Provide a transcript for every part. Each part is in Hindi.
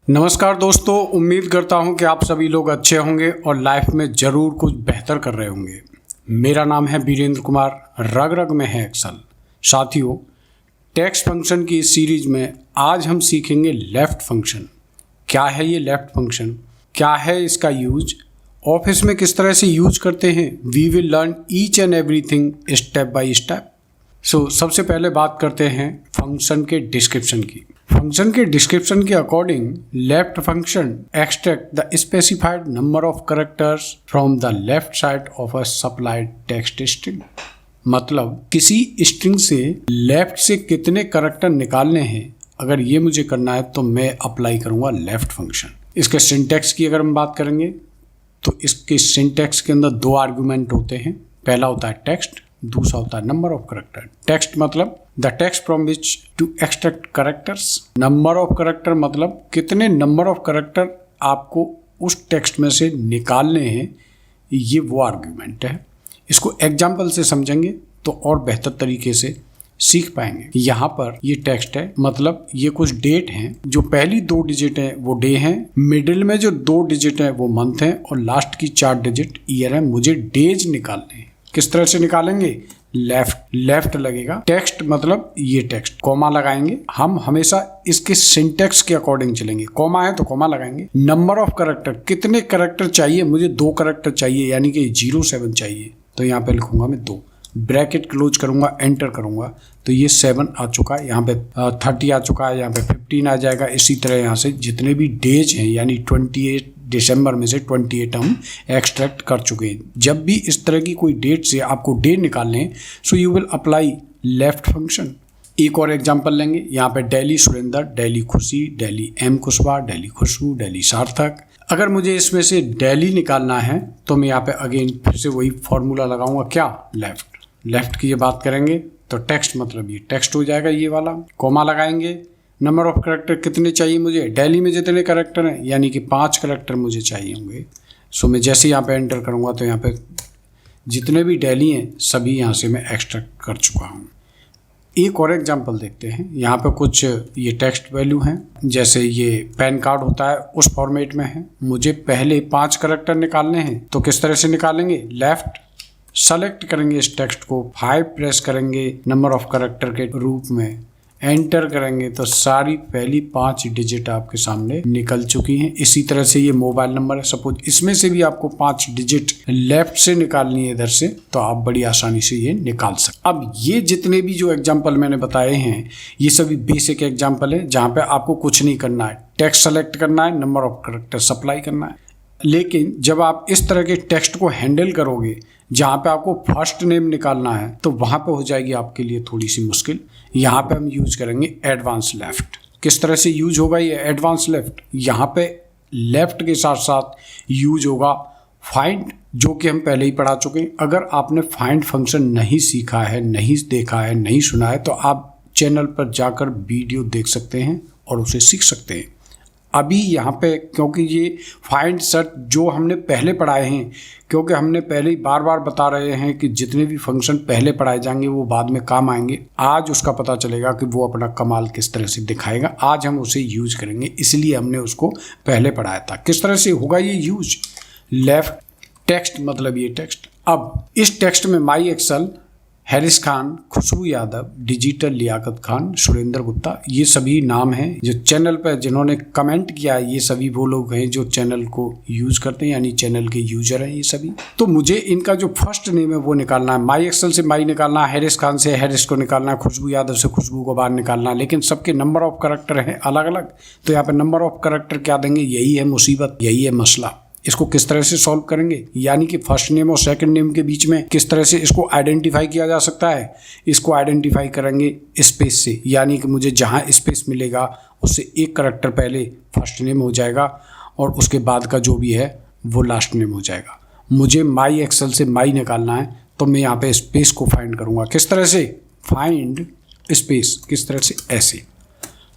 नमस्कार दोस्तों, उम्मीद करता हूं कि आप सभी लोग अच्छे होंगे और लाइफ में ज़रूर कुछ बेहतर कर रहे होंगे। मेरा नाम है वीरेंद्र कुमार, रग रग में है एक्सल। साथियों, टेक्स्ट फंक्शन की इस सीरीज में आज हम सीखेंगे लेफ्ट फंक्शन। क्या है ये लेफ्ट फंक्शन, क्या है इसका यूज, ऑफिस में किस तरह से यूज करते हैं। We will learn each and everything step by step. सबसे पहले बात करते हैं फंक्शन के डिस्क्रिप्शन की। फंक्शन के डिस्क्रिप्शन के according left function extract the specified number of characters from the left side of a supplied text string. मतलब किसी स्ट्रिंग से लेफ्ट से कितने कैरेक्टर निकालने हैं, अगर ये मुझे करना है तो मैं अप्लाई करूंगा लेफ्ट फंक्शन। इसके सिंटैक्स की अगर हम बात करेंगे तो इसके सिंटैक्स के अंदर दो आर्गुमेंट होते हैं। पहला होता है टेक्स्ट, दूसरा होता है नंबर ऑफ कैरेक्टर। टेक्स्ट मतलब the text from which to extract characters. Number of character मतलब कितने नंबर ऑफ कैरेक्टर आपको उस टेक्स्ट में से निकालने हैं, ये वो आर्ग्यूमेंट है। इसको एग्जाम्पल से समझेंगे तो और बेहतर तरीके से सीख पाएंगे। यहाँ पर ये टेक्स्ट है, मतलब ये कुछ डेट हैं। जो पहली 2 डिजिट है वो डे हैं, मिडिल में जो 2 डिजिट है वो मंथ है और लास्ट की 4 डिजिट ईयर है। मुझे डेज निकालने हैं। किस तरह से निकालेंगे? लेफ्ट लगेगा। टेक्स्ट मतलब ये टेक्स्ट, कॉमा लगाएंगे। हम हमेशा इसके सिंटैक्स के अकॉर्डिंग चलेंगे। कॉमा है तो कॉमा लगाएंगे। नंबर ऑफ कैरेक्टर, कितने कैरेक्टर चाहिए मुझे? 2 कैरेक्टर चाहिए, यानी कि 07 चाहिए, तो यहाँ पे लिखूंगा मैं 2। ब्रैकेट क्लोज करूंगा, एंटर करूंगा तो ये 7 आ चुका है। यहाँ पे 30 आ चुका है, यहाँ पे 15 आ जाएगा। इसी तरह यहाँ से जितने भी डेज हैं, यानी 28 दिसंबर में से 28 हम एक्सट्रैक्ट कर चुके हैं। जब भी इस तरह की कोई डेट से आपको डे निकालने हैं, so you will apply left function. एक और एग्जांपल लेंगे। यहाँ पे डेली सुरेंद्र, डेली खुशी, डेली एम कुशवाहा, डेली खुशबू, डेली सार्थक। अगर मुझे इसमें से डेली निकालना है तो मैं यहाँ पे अगेन फिर से वही फॉर्मूला लगाऊंगा। क्या? लेफ्ट की ये बात करेंगे तो टेक्स्ट मतलब ये टेक्स्ट हो जाएगा, ये वाला। कॉमा लगाएंगे। नंबर ऑफ कैरेक्टर कितने चाहिए मुझे? डेली में जितने कैरेक्टर हैं, यानी कि 5 कैरेक्टर मुझे चाहिए होंगे। सो मैं जैसे यहाँ पे एंटर करूँगा तो यहाँ पे जितने भी डेली हैं सभी यहाँ से मैं एक्सट्रैक्ट कर चुका हूँ। एक और एग्जांपल देखते हैं। यहाँ पे कुछ ये टेक्स्ट वैल्यू हैं, जैसे ये पैन कार्ड होता है उस फॉर्मेट में है। मुझे पहले 5 कैरेक्टर निकालने हैं, तो किस तरह से निकालेंगे? लेफ्ट सेलेक्ट करेंगे इस टेक्स्ट को, 5 प्रेस करेंगे नंबर ऑफ कैरेक्टर के रूप में, एंटर करेंगे तो सारी पहली 5 डिजिट आपके सामने निकल चुकी हैं। इसी तरह से ये मोबाइल नंबर है, सपोज इसमें से भी आपको 5 डिजिट लेफ्ट से निकालनी है इधर से, तो आप बड़ी आसानी से ये निकाल सकते। अब ये जितने भी जो एग्जाम्पल मैंने बताए हैं, ये सभी बेसिक एग्जाम्पल है जहाँ पे आपको कुछ नहीं करना है। टेक्स्ट सेलेक्ट करना है, नंबर ऑफ कैरेक्टर सप्लाई करना है। लेकिन जब आप इस तरह के टेक्स्ट को हैंडल करोगे जहाँ पे आपको फर्स्ट नेम निकालना है, तो वहाँ पे हो जाएगी आपके लिए थोड़ी सी मुश्किल। यहाँ पे हम यूज करेंगे एडवांस लेफ्ट। किस तरह से यूज होगा ये एडवांस लेफ्ट? यहाँ पे लेफ्ट के साथ साथ यूज होगा फाइंड, जो कि हम पहले ही पढ़ा चुके हैं। अगर आपने फाइंड फंक्शन नहीं सीखा है, नहीं देखा है, नहीं सुना है, तो आप चैनल पर जाकर वीडियो देख सकते हैं और उसे सीख सकते हैं। अभी यहाँ पे क्योंकि ये फाइंड सर्च जो हमने पहले पढ़ाए हैं, क्योंकि हमने पहले ही बार बार बता रहे हैं कि जितने भी फंक्शन पहले पढ़ाए जाएंगे वो बाद में काम आएंगे। आज उसका पता चलेगा कि वो अपना कमाल किस तरह से दिखाएगा। आज हम उसे यूज करेंगे, इसलिए हमने उसको पहले पढ़ाया था। किस तरह से होगा ये यूज? लेफ्ट टेक्स्ट मतलब ये टेक्स्ट। अब इस टेक्स्ट में माई एक्सल, हैरिस खान, खुशबू यादव, डिजिटल लियाकत खान, सुरेंद्र गुप्ता, ये सभी नाम हैं जो चैनल पर जिन्होंने कमेंट किया है। ये सभी वो लोग हैं जो चैनल को यूज करते हैं, यानी चैनल के यूजर हैं ये सभी। तो मुझे इनका जो फर्स्ट नेम है वो निकालना है। माई एक्सल से माई निकालना है, हैरिस खान से हैरिस को निकालना है, खुशबू यादव से खुशबू को बाहर निकालना है। लेकिन सबके नंबर ऑफ कैरेक्टर हैं अलग अलग, तो यहाँ पे नंबर ऑफ कैरेक्टर क्या देंगे? यही है मुसीबत, यही है मसला। इसको किस तरह से सॉल्व करेंगे? यानी कि फर्स्ट नेम और सेकंड नेम के बीच में किस तरह से इसको आइडेंटिफाई किया जा सकता है? इसको आइडेंटिफाई करेंगे स्पेस से, यानी कि मुझे जहां स्पेस मिलेगा उससे एक कैरेक्टर पहले फर्स्ट नेम हो जाएगा और उसके बाद का जो भी है वो लास्ट नेम हो जाएगा। मुझे माई एक्सल से माई निकालना है, तो मैं यहाँ पे स्पेस को फाइंड करूँगा। किस तरह से? फाइंड स्पेस, किस तरह से? ऐसे।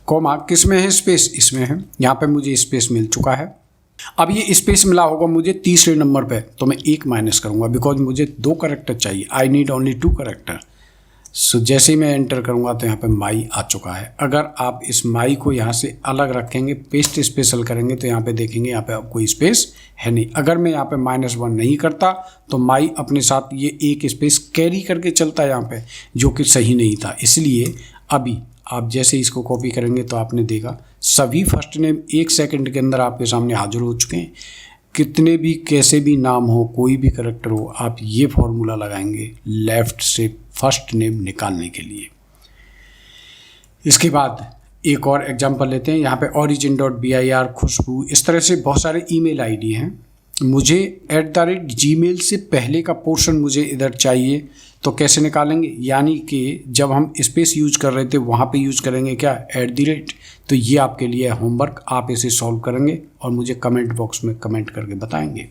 कॉमा किस में है? स्पेस इसमें है। यहाँ पे मुझे स्पेस मिल चुका है। अब ये स्पेस मिला होगा मुझे तीसरे नंबर पे, तो मैं 1 माइनस करूंगा, बिकॉज मुझे 2 कैरेक्टर चाहिए। I need only 2 character. So जैसे ही मैं एंटर करूँगा तो यहाँ पे माई आ चुका है। अगर आप इस माई को यहाँ से अलग रखेंगे, पेस्ट स्पेशल करेंगे तो यहाँ पे देखेंगे यहाँ पे अब कोई स्पेस है नहीं। अगर मैं यहाँ पे -1 नहीं करता तो माई अपने साथ ये एक स्पेस कैरी करके चलता है यहाँ पे, जो कि सही नहीं था। इसलिए अभी आप जैसे इसको कॉपी करेंगे तो आपने देखा सभी फर्स्ट नेम 1 सेकंड के अंदर आपके सामने हाजिर हो चुके हैं। कितने भी कैसे भी नाम हो, कोई भी करेक्टर हो, आप ये फॉर्मूला लगाएंगे लेफ़्ट से फर्स्ट नेम निकालने के लिए। इसके बाद एक और एग्जांपल लेते हैं। यहाँ पे origin.bir, खुशबू, इस तरह से बहुत सारे ईमेल आईडी हैं। मुझे @gmail से पहले का पोर्शन मुझे इधर चाहिए, तो कैसे निकालेंगे? यानी कि जब हम स्पेस यूज कर रहे थे वहाँ पे यूज करेंगे क्या, @ तो ये आपके लिए होमवर्क, आप इसे सॉल्व करेंगे और मुझे कमेंट बॉक्स में कमेंट करके बताएंगे।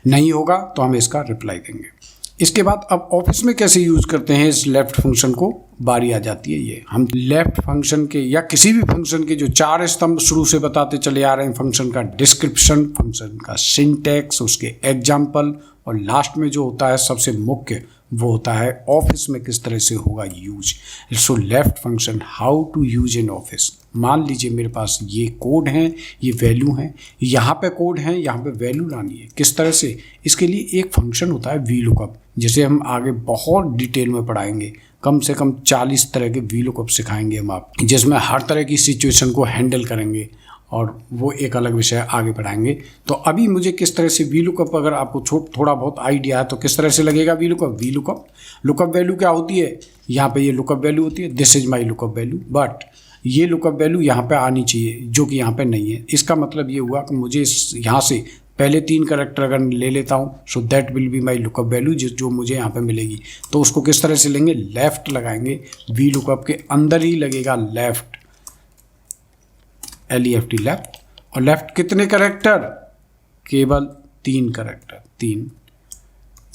नहीं होगा तो हम इसका रिप्लाई देंगे। इसके बाद अब ऑफिस में कैसे यूज करते हैं इस लेफ्ट फंक्शन को, बारी आ जाती है। ये हम लेफ्ट फंक्शन के या किसी भी फंक्शन के जो 4 स्तंभ शुरू से बताते चले आ रहे हैं, फंक्शन का डिस्क्रिप्शन, फंक्शन का सिंटैक्स, उसके एग्जाम्पल, और लास्ट में जो होता है सबसे मुख्य वो होता है ऑफिस में किस तरह से होगा use. So left function, how to use in office. मान लीजिए मेरे पास ये कोड हैं, ये वैल्यू हैं, यहाँ पे कोड हैं, यहाँ पे वैल्यू लानी है। किस तरह से? इसके लिए एक फंक्शन होता है VLOOKUP, जिसे हम आगे बहुत डिटेल में पढ़ाएंगे। कम से कम 40 तरह के VLOOKUP सिखाएंगे हम आप, जिसमें हर तरह की सिचुएशन को हैंडल करेंगे, और वो एक अलग विषय आगे पढ़ाएंगे। तो अभी मुझे किस तरह से VLOOKUP, अगर आपको थोड़ा बहुत आइडिया है तो किस तरह से लगेगा VLOOKUP। लुकअप वैल्यू क्या होती है? यहाँ पे ये लुकअप वैल्यू होती है, this is my lookup value, but ये लुकअप वैल्यू यहाँ पे आनी चाहिए, जो कि यहाँ पे नहीं है। इसका मतलब ये हुआ कि मुझे यहाँ से पहले 3 कैरेक्टर अगर ले लेता हूँ, so that will be my lookup value, जो मुझे यहाँ पे मिलेगी। तो उसको किस तरह से लेंगे? लेफ्ट लगाएंगे, VLOOKUP के अंदर ही लगेगा लेफ्ट, LEFT लेफ्ट। और लेफ्ट कितने कैरेक्टर? केवल 3 कैरेक्टर, 3।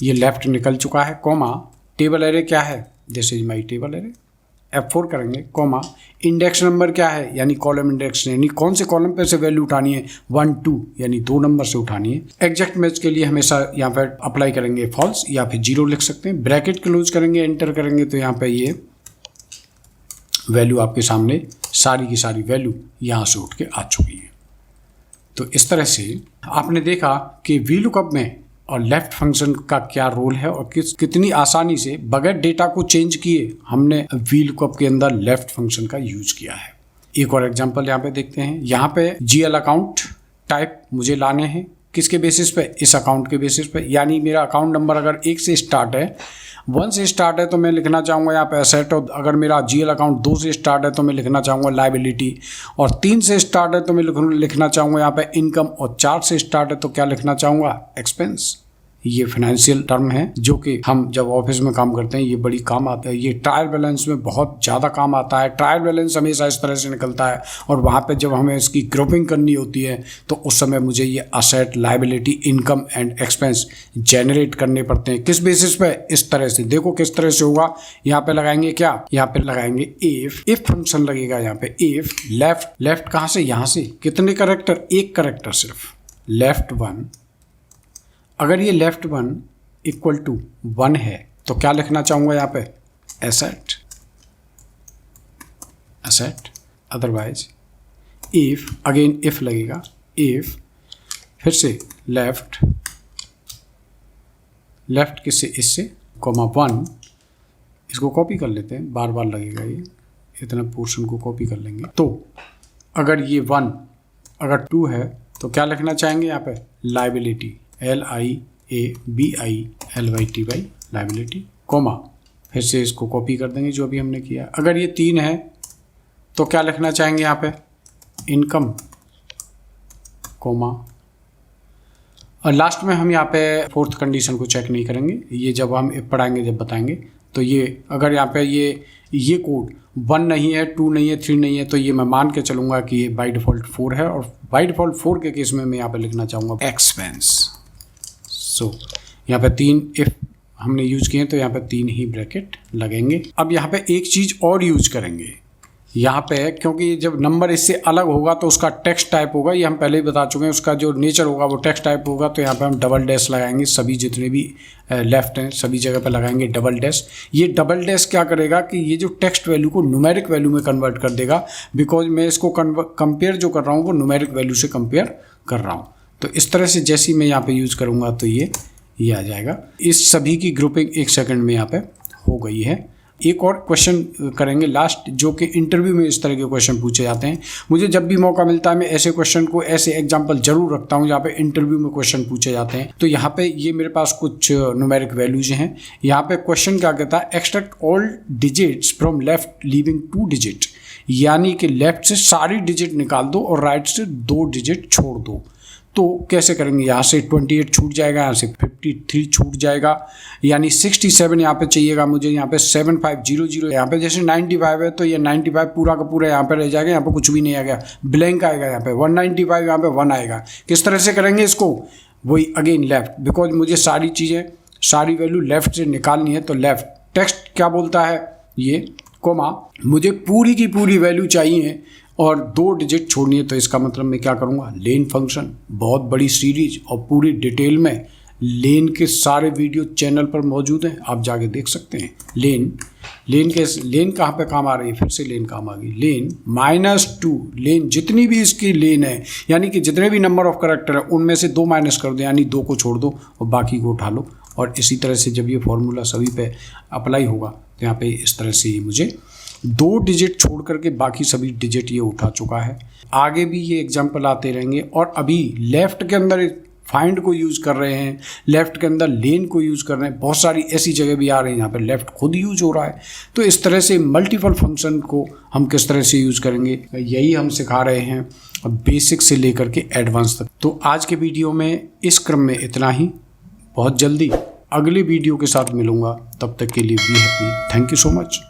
ये लेफ्ट निकल चुका है, कॉमा, टेबल एरे क्या है? This is my table array. F4 करेंगे, कॉमा, इंडेक्स नंबर क्या है? यानी कॉलम इंडेक्स, यानी कौन से कॉलम पे से वैल्यू उठानी है? 1 2, यानी 2 नंबर से उठानी है। एग्जैक्ट मैच के लिए हमेशा यहाँ पर अप्लाई करेंगे फॉल्स, या फिर 0 लिख सकते हैं। ब्रैकेट क्लोज करेंगे, एंटर करेंगे तो यहाँ पे ये वैल्यू आपके सामने, सारी की सारी वैल्यू यहाँ से उठ के आ चुकी है। तो इस तरह से आपने देखा कि VLOOKUP में और लेफ्ट फंक्शन का क्या रोल है, और कितनी आसानी से बगैर डेटा को चेंज किए हमने VLOOKUP के अंदर लेफ्ट फंक्शन का यूज किया है। एक और एग्जांपल यहाँ पे देखते हैं। यहाँ पे GL अकाउंट टाइप मुझे लाने हैं, किसके बेसिस पे? इस अकाउंट के बेसिस पे। यानी मेरा अकाउंट नंबर अगर 1 से स्टार्ट है, 1 से स्टार्ट है तो मैं लिखना चाहूँगा यहाँ पे एसेट, और अगर मेरा GL अकाउंट 2 से स्टार्ट है तो मैं लिखना चाहूँगा लाइबिलिटी, और 3 से स्टार्ट है तो मैं लिखना चाहूँगा यहाँ पे इनकम, और 4 से स्टार्ट है तो क्या लिखना चाहूँगा? एक्सपेंस। ये फाइनेंशियल टर्म है जो कि हम जब ऑफिस में काम करते हैं ये बड़ी काम आता है। ये ट्रायल बैलेंस में बहुत ज़्यादा काम आता है। ट्रायल बैलेंस हमेशा इस तरह से निकलता है, और वहाँ पे जब हमें इसकी ग्रुपिंग करनी होती है तो उस समय मुझे ये asset, liability, income and expense generate करने पड़ते हैं। किस बेसिस पे? इस तरह से। देखो किस तरह से होगा। यहाँ पे लगाएंगे क्या? यहाँ पे लगाएंगे इफ फंक्शन लगेगा यहाँ पे। इफ लेफ्ट कहाँ से? यहाँ से। कितने कैरेक्टर? 1 कैरेक्टर सिर्फ, लेफ्ट 1। अगर ये लेफ्ट 1 इक्वल टू 1 है तो क्या लिखना चाहूँगा यहाँ पे? Asset. Otherwise if, again if लगेगा, इफ, फिर से लेफ्ट किससे? इससे, कॉमा 1। इसको कॉपी कर लेते हैं, बार बार लगेगा ये, इतना पोर्शन को कॉपी कर लेंगे। तो अगर ये 1 अगर 2 है तो क्या लिखना चाहेंगे यहाँ पे? लाइबिलिटी, LIABILYT, लाइबिलिटी, कॉमा, फिर से इसको कॉपी कर देंगे जो अभी हमने किया। अगर ये 3 है तो क्या लिखना चाहेंगे यहाँ पे? इनकम, कॉमा, और लास्ट में हम यहाँ पे 4th कंडीशन को चेक नहीं करेंगे, ये जब हम पढ़ाएंगे, जब बताएंगे। तो ये अगर यहाँ पे ये कोड 1 नहीं है, 2 नहीं है, 3 नहीं है, तो ये मैं मान के चलूँगा कि ये बाई डिफ़ॉल्ट 4 है, और बाई डिफ़ॉल्ट 4 के केस में मैं यहाँ पे लिखना चाहूँगा एक्सपेंस। सो यहाँ पे 3 इफ हमने यूज किए तो यहाँ पे 3 ही ब्रैकेट लगेंगे। अब यहाँ पे एक चीज़ और यूज करेंगे, यहाँ पे है, क्योंकि जब नंबर इससे अलग होगा तो उसका टेक्स्ट टाइप होगा, ये हम पहले ही बता चुके हैं, उसका जो नेचर होगा वो टेक्स्ट टाइप होगा। तो यहाँ पे हम डबल डैश लगाएंगे, सभी जितने भी लेफ्ट हैं सभी जगह पे लगाएंगे डबल डैश। ये डबल डैश क्या करेगा कि ये जो टेक्स्ट वैल्यू को न्यूमेरिक वैल्यू में कन्वर्ट कर देगा, बिकॉज मैं इसको कंपेयर जो कर रहा हूँ वो न्यूमेरिक वैल्यू से कंपेयर कर रहा हूँ। तो इस तरह से जैसे ही मैं यहाँ पे यूज़ करूँगा तो ये आ जाएगा। इस सभी की ग्रुपिंग 1 सेकंड में यहाँ पे हो गई है। एक और क्वेश्चन करेंगे लास्ट, जो कि इंटरव्यू में इस तरह के क्वेश्चन पूछे जाते हैं। मुझे जब भी मौका मिलता है मैं ऐसे क्वेश्चन को, ऐसे एग्जांपल जरूर रखता हूँ जहाँ पे इंटरव्यू में क्वेश्चन पूछे जाते हैं। तो यहाँ पे ये मेरे पास कुछ न्यूमेरिक वैल्यूज हैं। यहाँ पे क्वेश्चन क्या कहता है, extract all digits from left leaving 2 digit, यानी कि लेफ्ट से सारी डिजिट निकाल दो और राइट से 2 डिजिट छोड़ दो। तो कैसे करेंगे, यहाँ से 28 छूट जाएगा, यहाँ से 53 छूट जाएगा, यानी 67 यहाँ पे चाहिएगा मुझे। यहाँ पे 7500, यहाँ पे जैसे 95 है तो ये 95 पूरा का पूरा यहाँ पे रह जाएगा, यहाँ पे कुछ भी नहीं आएगा, ब्लैंक आएगा। यहाँ पे 195 यहाँ पे 1 आएगा। किस तरह से करेंगे इसको, वही अगेन लेफ्ट, बिकॉज मुझे सारी चीज़ें, सारी वैल्यू लेफ्ट से निकालनी है। तो लेफ्ट टेक्स्ट क्या बोलता है, ये कोमा, मुझे पूरी की पूरी वैल्यू चाहिए और 2 डिजिट छोड़नी है। तो इसका मतलब मैं क्या करूँगा, लेन फंक्शन, बहुत बड़ी सीरीज और पूरी डिटेल में लेन के सारे वीडियो चैनल पर मौजूद हैं, आप जाके देख सकते हैं। लेन कहाँ पे काम आ रही है, फिर से लेन काम आ गई, लेन -2, लेन जितनी भी इसकी लेन है, यानी कि जितने भी नंबर ऑफ कैरेक्टर है उनमें से 2 माइनस कर दो, यानी 2 को छोड़ दो और बाकी को उठा लो। और इसी तरह से जब ये फॉर्मूला सभी पे अप्लाई होगा तो यहाँ पे इस तरह से ये मुझे 2 डिजिट छोड़ करके बाकी सभी डिजिट ये उठा चुका है। आगे भी ये एग्जाम्पल आते रहेंगे। और अभी लेफ्ट के अंदर फाइंड को यूज़ कर रहे हैं, लेफ्ट के अंदर लेन को यूज़ कर रहे हैं, बहुत सारी ऐसी जगह भी आ रही हैं जहाँ पर लेफ्ट खुद यूज हो रहा है। तो इस तरह से मल्टीपल फंक्शन को हम किस तरह से यूज़ करेंगे, यही हम सिखा रहे हैं बेसिक से लेकर के एडवांस तक। तो आज के वीडियो में इस क्रम में इतना ही। बहुत जल्दी अगले वीडियो के साथ मिलूँगा, तब तक के लिए be happy. Thank you so much.